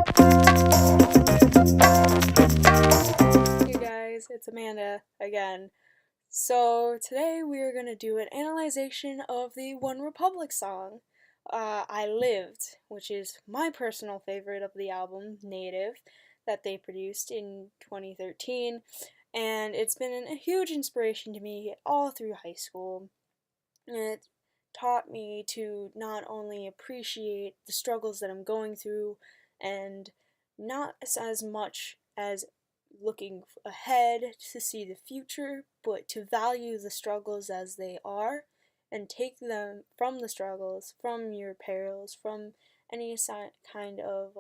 Hey guys, it's Amanda again. So today we are going to do an analyzation of the OneRepublic song, I Lived, which is my personal favorite of the album, Native, that they produced in 2013, and it's been a huge inspiration to me all through high school. And it taught me to not only appreciate the struggles that I'm going through and not as much as looking ahead to see the future, but to value the struggles as they are and take them from the struggles, from your perils, from any kind of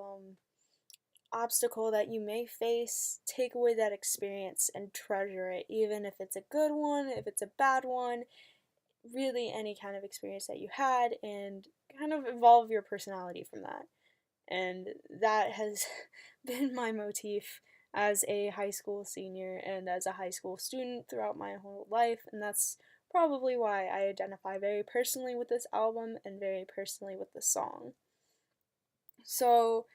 obstacle that you may face, take away that experience and treasure it, even if it's a good one, if it's a bad one, really any kind of experience that you had, and kind of evolve your personality from that. And that has been my motif as a high school senior and as a high school student throughout my whole life, and that's probably why I identify very personally with this album and very personally with the song. So,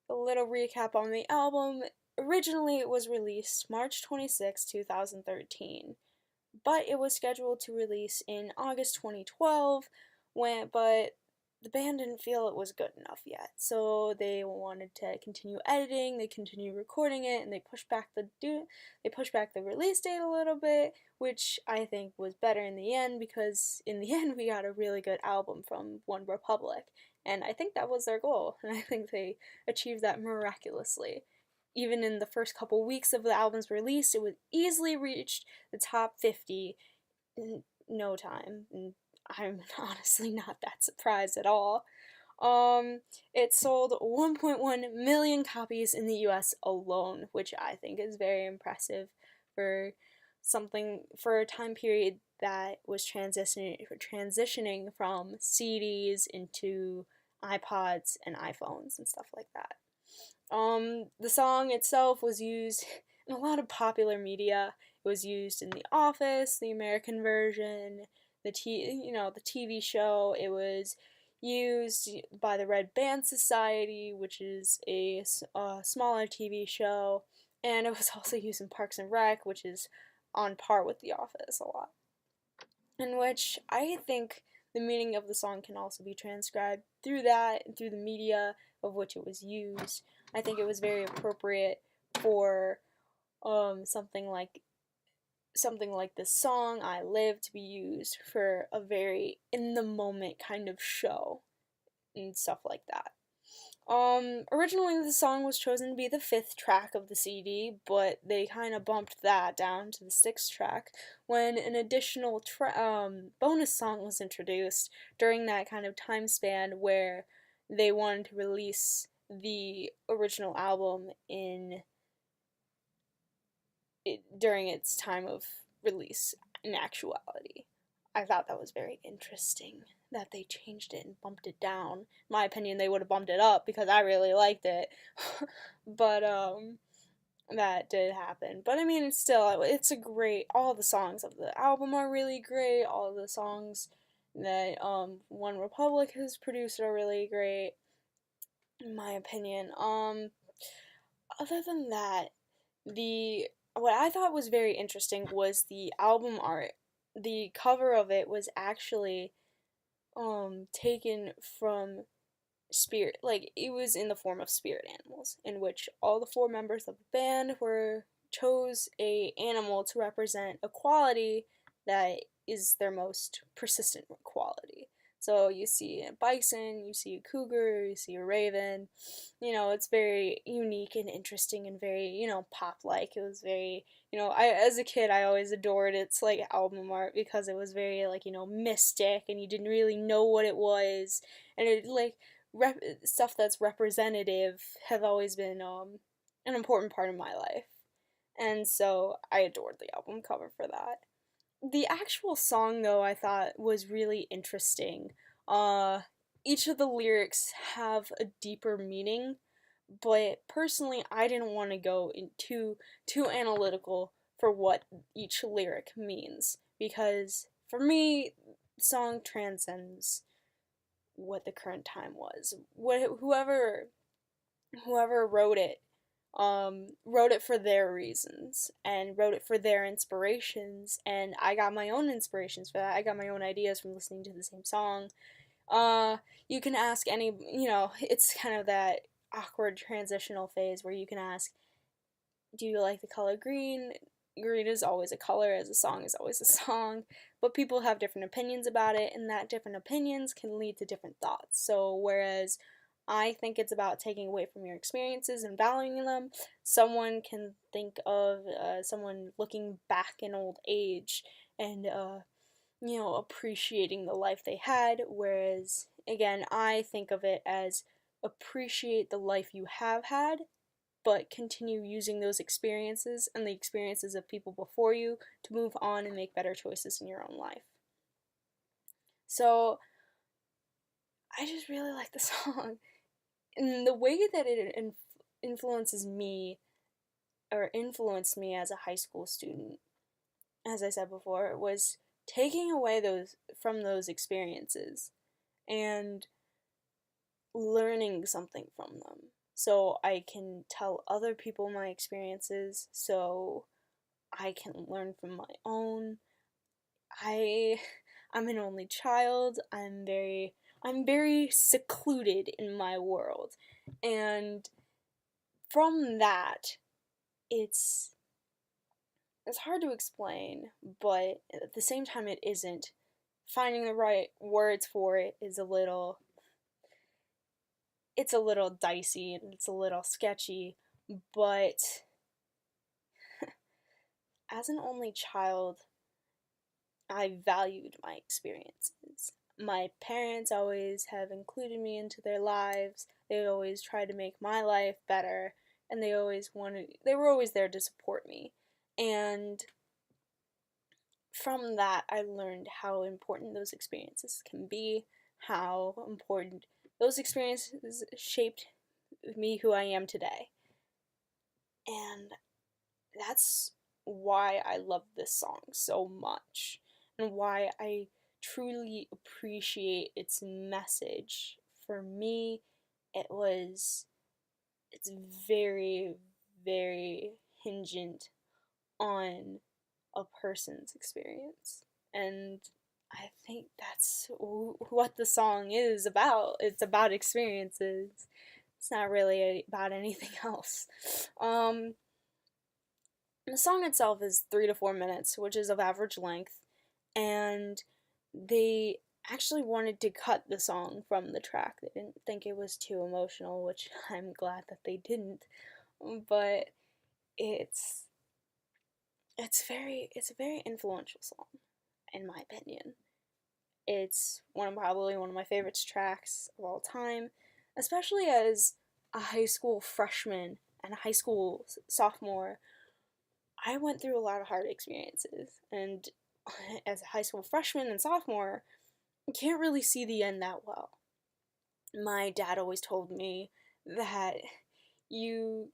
a little recap on the album. Originally, it was released March 26, 2013, but it was scheduled to release in August 2012, but the band didn't feel it was good enough yet, so they wanted to continue editing, they continued recording it, and they pushed back the release date a little bit, which I think was better in the end, because in the end we got a really good album from OneRepublic, and I think that was their goal, and I think they achieved that miraculously. Even in the first couple weeks of the album's release, it would easily reach the top 50 in no time, and I'm honestly not that surprised at all. It sold 1.1 million copies in the US alone, which I think is very impressive for for a time period that was transitioning from CDs into iPods and iPhones and stuff like that. The song itself was used in a lot of popular media. It was used in The Office, the American version, the TV show. It was used by the Red Band Society, which is a smaller TV show, and it was also used in Parks and Rec, which is on par with The Office a lot. In which I think the meaning of the song can also be transcribed through that and through the media of which it was used. I think it was very appropriate for something like this song I Live to be used for a very in the moment kind of show and stuff like that. Originally the song was chosen to be the fifth track of the CD, but they kind of bumped that down to the sixth track when an additional bonus song was introduced during that kind of time span where they wanted to release the original album during its time of release in actuality. I thought that was very interesting that they changed it and bumped it down. In my opinion, they would have bumped it up because I really liked it. But that did happen. But I mean, it's a great. All the songs of the album are really great. All the songs that OneRepublic has produced are really great, in my opinion. Other than that, the what I thought was very interesting was the album art. The cover of it was actually taken from spirit, like it was in the form of spirit animals, in which all the four members of the band were chose a animal to represent a quality that is their most persistent quality. So you see a bison, you see a cougar, you see a raven. It's very unique and interesting and very, pop-like. It was very, as a kid, I always adored its, like, album art because it was very, like, mystic and you didn't really know what it was. And it, like, stuff that's representative have always been, an important part of my life. And so I adored the album cover for that. The actual song, though, I thought was really interesting. Uh, each of the lyrics have a deeper meaning, but personally, I didn't want to go into too analytical for what each lyric means, because for me, the song transcends what the current time was. Whoever whoever wrote it for their reasons and wrote it for their inspirations, and I got my own inspirations for that. I got my own ideas from listening to the same song. Uh, you can ask any, it's kind of that awkward transitional phase where you can ask, do you like the color green? Green is always a color, as a song is always a song, but people have different opinions about it, and that different opinions can lead to different thoughts. So, whereas I think it's about taking away from your experiences and valuing them, someone can think of someone looking back in old age and, appreciating the life they had, whereas, again, I think of it as appreciate the life you have had, but continue using those experiences and the experiences of people before you to move on and make better choices in your own life. So, I just really like the song. And the way that it influences me, or influenced me as a high school student, as I said before, was taking away those experiences and learning something from them. So I can tell other people my experiences, so I can learn from my own. I I'm an only child. I'm very secluded in my world. And from that, it's it's hard to explain, but at the same time it isn't. Finding the right words for it is a little dicey and it's a little sketchy, but as an only child, I valued my experiences. My parents always have included me into their lives. They always tried to make my life better, and they were always there to support me. And from that, I learned how important those experiences can be, how important those experiences shaped me who I am today. And that's why I love this song so much, and why I truly appreciate its message. For me, it's very, very hingent on a person's experience. And I think that's what the song is about. It's about experiences. It's not really about anything else. The song itself is 3 to 4 minutes, which is of average length, and they actually wanted to cut the song from the track. They didn't think it was too emotional, which I'm glad that they didn't. But it's it's a very influential song, in my opinion. It's probably one of my favorite tracks of all time, especially as a high school freshman and a high school sophomore. I went through a lot of hard experiences, and as a high school freshman and sophomore, you can't really see the end that well. My dad always told me that you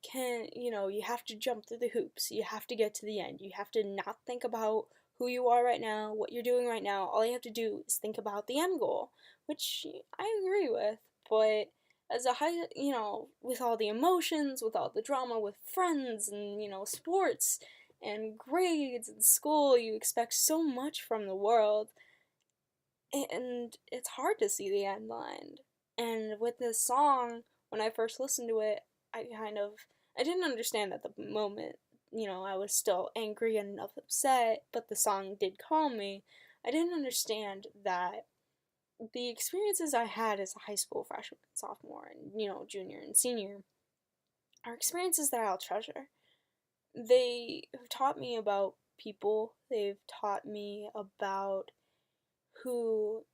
have to jump through the hoops. You have to get to the end. You have to not think about who you are right now, what you're doing right now. All you have to do is think about the end goal, which I agree with. But as with all the emotions, with all the drama with friends and, sports and grades and school, you expect so much from the world. And it's hard to see the end line. And with this song, when I first listened to it, I didn't understand at the moment. I was still angry and upset, but the song did calm me. I didn't understand that the experiences I had as a high school freshman, sophomore, and, junior and senior are experiences that I'll treasure. They have taught me about people. They've taught me about who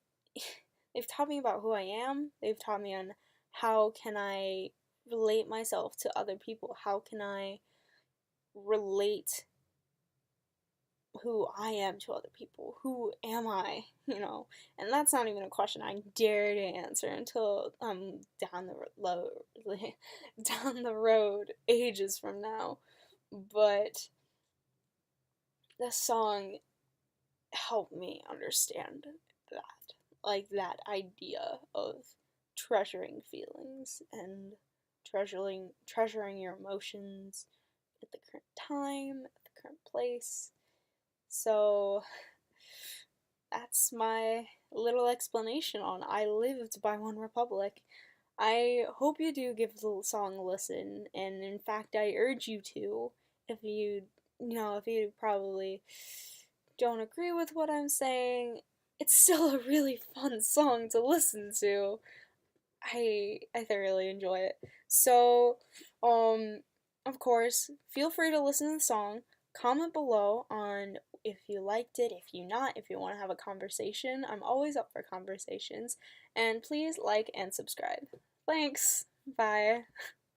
they've taught me about who I am. They've taught me on how can I relate myself to other people? How can I relate who I am to other people? Who am I? And that's not even a question I dare to answer until I'm down the road ages from now. But the song helped me understand that, like that idea of treasuring feelings and treasuring your emotions at the current time, at the current place. So that's my little explanation on I Lived by OneRepublic. I hope you do give the song a listen, and in fact, I urge you to. If you probably don't agree with what I'm saying, it's still a really fun song to listen to. I thoroughly enjoy it. So, um, of course, feel free to listen to the song. Comment below on if you liked it, if you not, if you want to have a conversation. I'm always up for conversations. And please like and subscribe. Thanks. Bye.